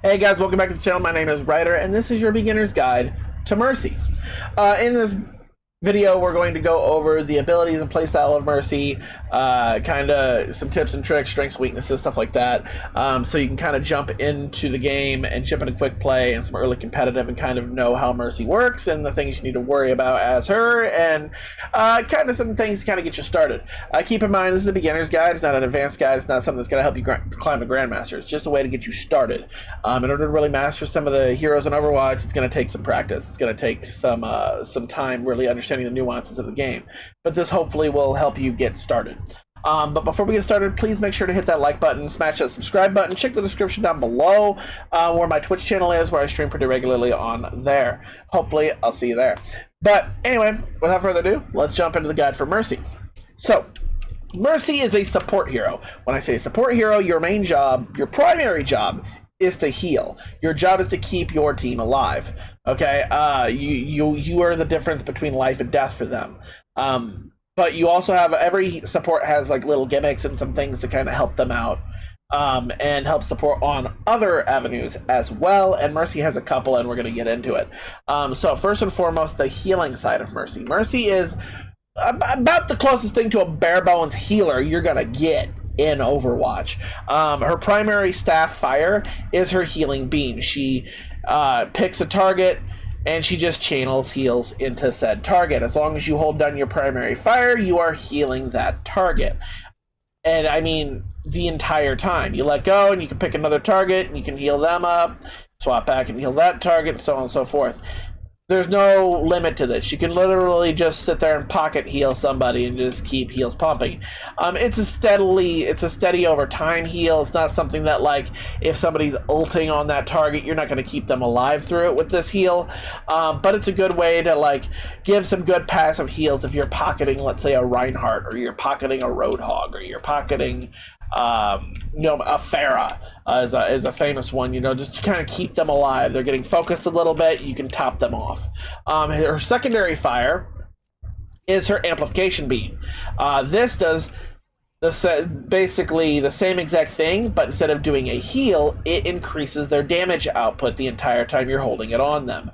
Hey guys, welcome back to the channel. My name is Ryder, and this is your beginner's guide to Mercy. In this video, we're going to go over the abilities and playstyle of Mercy, kind of some tips and tricks, strengths, weaknesses, stuff like that, so you can kind of jump into the game and jump into quick play and some early competitive and kind of know how Mercy works and the things you need to worry about as her, and kind of some things to kind of get you started. Keep in mind, this is a beginner's guide. It's not an advanced guide. It's not something that's going to help you climb a Grandmaster. It's just a way to get you started. In order to really master some of the heroes in Overwatch, it's going to take some practice. It's going to take some time really understanding the nuances of the game. But this hopefully will help you get started. But before we get started, please make sure to hit that like button, smash that subscribe button, check the description down below where my Twitch channel is, where I stream pretty regularly on there. Hopefully, I'll see you there. But anyway, without further ado, let's jump into the guide for Mercy. So, Mercy is a support hero. When I say support hero, your main job, your primary job, is to heal. Your job is to keep your team alive. Okay, you are the difference between life and death for them. But you also have, every support has like little gimmicks and some things to kind of help them out, and help support on other avenues as well. And Mercy has a couple, and we're going to get into it. So first and foremost, the healing side of Mercy. Mercy is about the closest thing to a bare bones healer you're going to get in Overwatch. Her primary staff fire is her healing beam. She picks a target and she just channels heals into said target. As long as you hold down your primary fire, you are healing that target. And I mean, the entire time. You let go and you can pick another target and you can heal them up, swap back and heal that target, so on and so forth. There's no limit to this. You can literally just sit there and pocket heal somebody and just keep heals pumping. It's a steady over time heal. It's not something that, like, if somebody's ulting on that target, you're not going to keep them alive through it with this heal. But it's a good way to, like, give some good passive heals if you're pocketing, let's say, a Reinhardt, or you're pocketing a Roadhog, or you're pocketing a Pharah is a famous one, just to kind of keep them alive. They're getting focused a little bit, you can top them off. Her secondary fire is her amplification beam. This does basically the same exact thing, but instead of doing a heal, it increases their damage output the entire time you're holding it on them.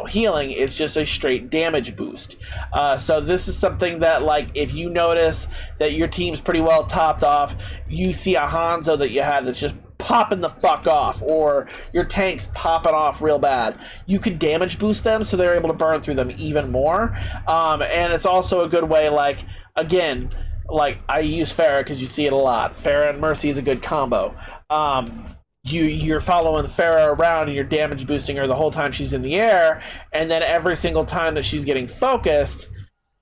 Healing is just a straight damage boost. So this is something that, like, if you notice that your team's pretty well topped off, you see a Hanzo that you have that's just popping the fuck off, or your tank's popping off real bad, you can damage boost them so they're able to burn through them even more. And it's also a good way, like, again, like, I use Pharah because you see it a lot. Pharah and Mercy is a good combo. You're following Pharah around and you're damage boosting her the whole time she's in the air, and then every single time that she's getting focused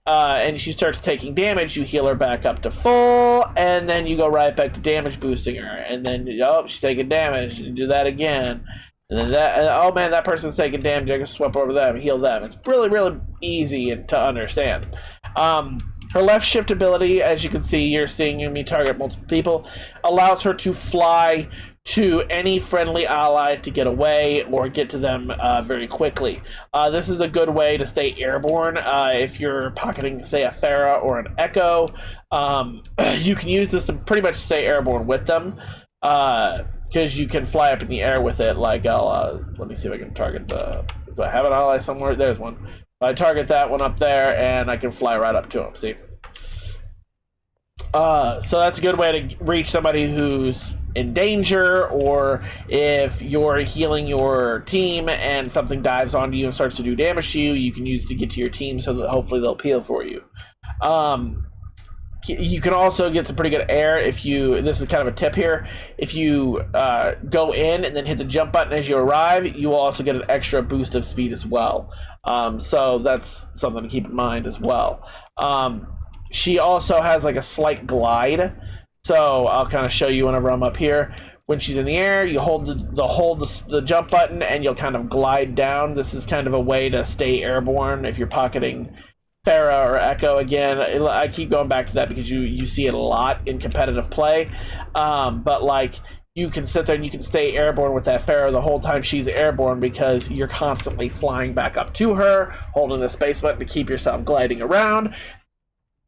and she starts taking damage, you heal her back up to full, and then you go right back to damage boosting her, and then she's taking damage, and you do that again, and then oh man, that person's taking damage, I can swap over them and heal them. It's really, really easy to understand. Her left shift ability, as you can see, you're seeing me target multiple people, allows her to fly to any friendly ally to get away or get to them very quickly. This is a good way to stay airborne. If you're pocketing, say, a Pharah or an Echo, you can use this to pretty much stay airborne with them, because you can fly up in the air with it. Like, let me see if I can target do I have an ally somewhere? There's one. I target that one up there, and I can fly right up to him, see? So that's a good way to reach somebody who's in danger, or if you're healing your team and something dives onto you and starts to do damage to you, you can use to get to your team so that hopefully they'll peel for you. You can also get some pretty good air if you, this is kind of a tip here, if you go in and then hit the jump button as you arrive, you will also get an extra boost of speed as well. So that's something to keep in mind as well. She also has like a slight glide. So I'll kind of show you whenever I'm up here. When she's in the air, you hold the jump button and you'll kind of glide down. This is kind of a way to stay airborne if you're pocketing Pharah or Echo. Again, I keep going back to that because you see it a lot in competitive play. But like, you can sit there and you can stay airborne with that Pharah the whole time she's airborne, because you're constantly flying back up to her, holding the space button to keep yourself gliding around.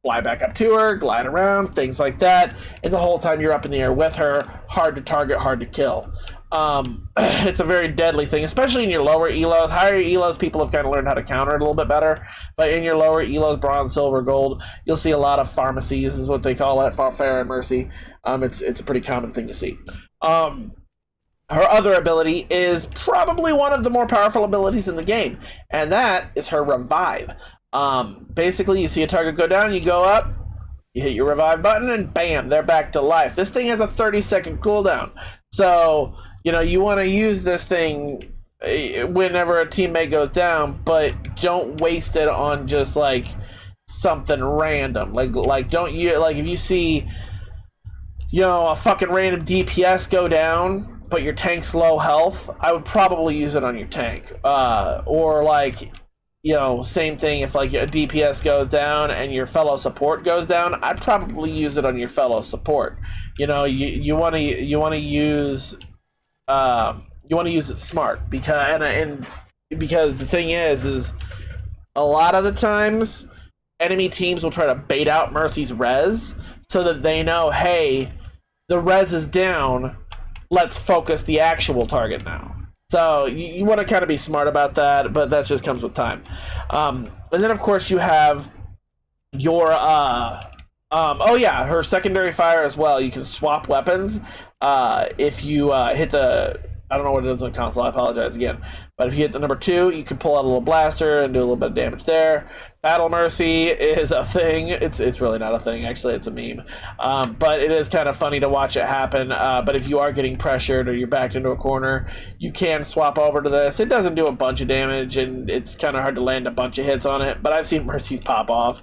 Fly back up to her, glide around, things like that, and the whole time you're up in the air with her. Hard to target, hard to kill. It's a very deadly thing, especially in your lower elos. Higher elos, people have kind of learned how to counter it a little bit better. But in your lower elos, bronze, silver, gold, you'll see a lot of pharmacies, is what they call it, Farfara and Mercy. It's a pretty common thing to see. Her other ability is probably one of the more powerful abilities in the game, and that is her revive. Basically, you see a target go down, you go up, you hit your revive button, and bam, they're back to life. This thing has a 30-second cooldown. So, you want to use this thing whenever a teammate goes down, but don't waste it on just, like, something random. Like don't you, like, if you see, a fucking random DPS go down, but your tank's low health, I would probably use it on your tank. Or, like, same thing if, like, a DPS goes down and your fellow support goes down, I'd probably use it on your fellow support. You want to use it smart, because the thing is a lot of the times enemy teams will try to bait out Mercy's res so that they know, hey, the res is down, let's focus the actual target now. So you want to kind of be smart about that, but that just comes with time. And then, of course, you have your her secondary fire as well. You can swap weapons if you hit the, I don't know what it is on console, I apologize again, but if you hit the number 2, you can pull out a little blaster and do a little bit of damage there. Battle Mercy is a thing. It's really not a thing, actually. It's a meme. But it is kind of funny to watch it happen. But if you are getting pressured or you're backed into a corner, you can swap over to this. It doesn't do a bunch of damage, and it's kind of hard to land a bunch of hits on it, but I've seen Mercy's pop off.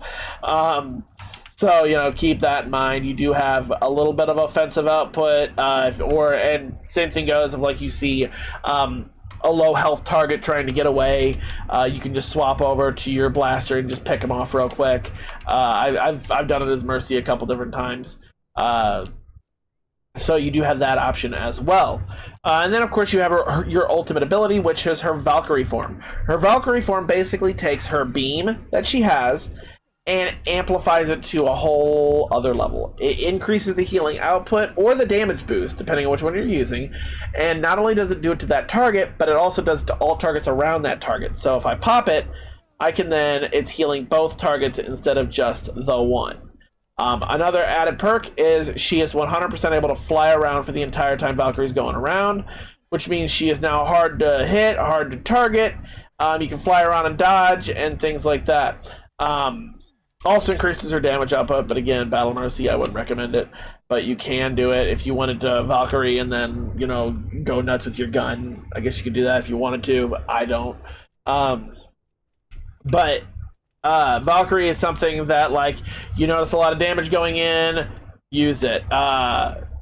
So, keep that in mind. You do have a little bit of offensive output, and same thing goes if, like, you see a low health target trying to get away, you can just swap over to your blaster and just pick them off real quick. I've done it as Mercy a couple different times. So you do have that option as well. And then, of course, you have your ultimate ability, which is her Valkyrie form. Her Valkyrie form basically takes her beam that she has and amplifies it to a whole other level. It increases the healing output or the damage boost, depending on which one you're using. And not only does it do it to that target, but it also does it to all targets around that target. So if I pop it, it's healing both targets instead of just the one. Another added perk is she is 100% able to fly around for the entire time Valkyrie's going around, which means she is now hard to hit, hard to target. You can fly around and dodge and things like that. Also increases her damage output, but again, Battle Mercy, I wouldn't recommend it. But you can do it if you wanted to Valkyrie and then, go nuts with your gun. I guess you could do that if you wanted to, but I don't. But Valkyrie is something that, like, you notice a lot of damage going in, use it.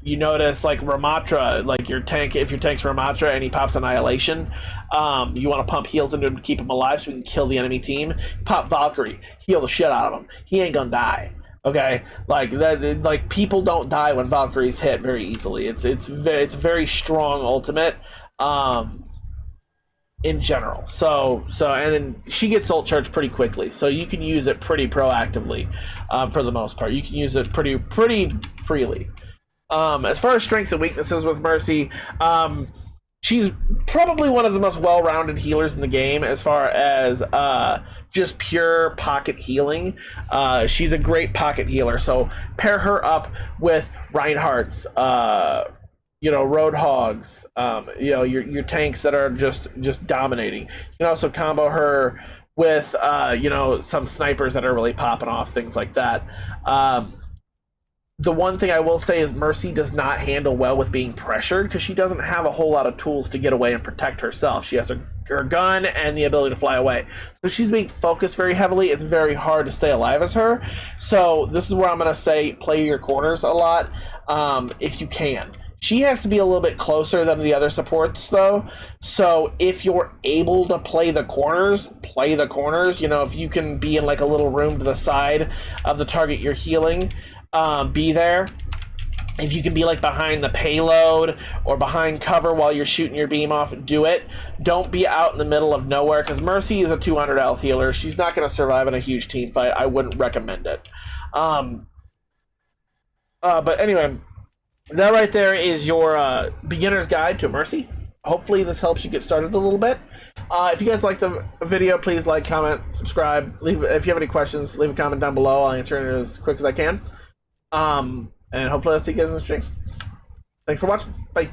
You notice, like, Ramatra, like your tank, if your tank's Ramatra and he pops Annihilation, you want to pump heals into him to keep him alive so we can kill the enemy team. Pop Valkyrie, heal the shit out of him. He ain't gonna die. Okay, like people don't die when Valkyrie's hit very easily. It's very strong ultimate. In general, so and then she gets ult charged pretty quickly, so you can use it pretty proactively. For the most part, you can use it pretty freely. As far as strengths and weaknesses with Mercy, she's probably one of the most well-rounded healers in the game as far as just pure pocket healing. She's a great pocket healer, so pair her up with Reinhardt's, Roadhogs, your tanks that are just dominating. You can also combo her with, some snipers that are really popping off, things like that. The one thing I will say is Mercy does not handle well with being pressured because she doesn't have a whole lot of tools to get away and protect herself. She has her gun and the ability to fly away. So she's being focused very heavily. It's very hard to stay alive as her. So this is where I'm going to say play your corners a lot if you can. She has to be a little bit closer than the other supports, though. So if you're able to play the corners. If you can be in, like, a little room to the side of the target you're healing, be there. If you can be, like, behind the payload or behind cover while you're shooting your beam off, do it. Don't be out in the middle of nowhere, because Mercy is a 200 health healer. She's not going to survive in a huge team fight. I wouldn't recommend it. But anyway, that right there is your beginner's guide to Mercy. Hopefully this helps you get started a little bit. If you guys like the video, please like, comment, subscribe. If you have any questions, leave a comment down below. I'll answer it as quick as I can. And hopefully I'll see you guys in the stream. Thanks for watching. Bye.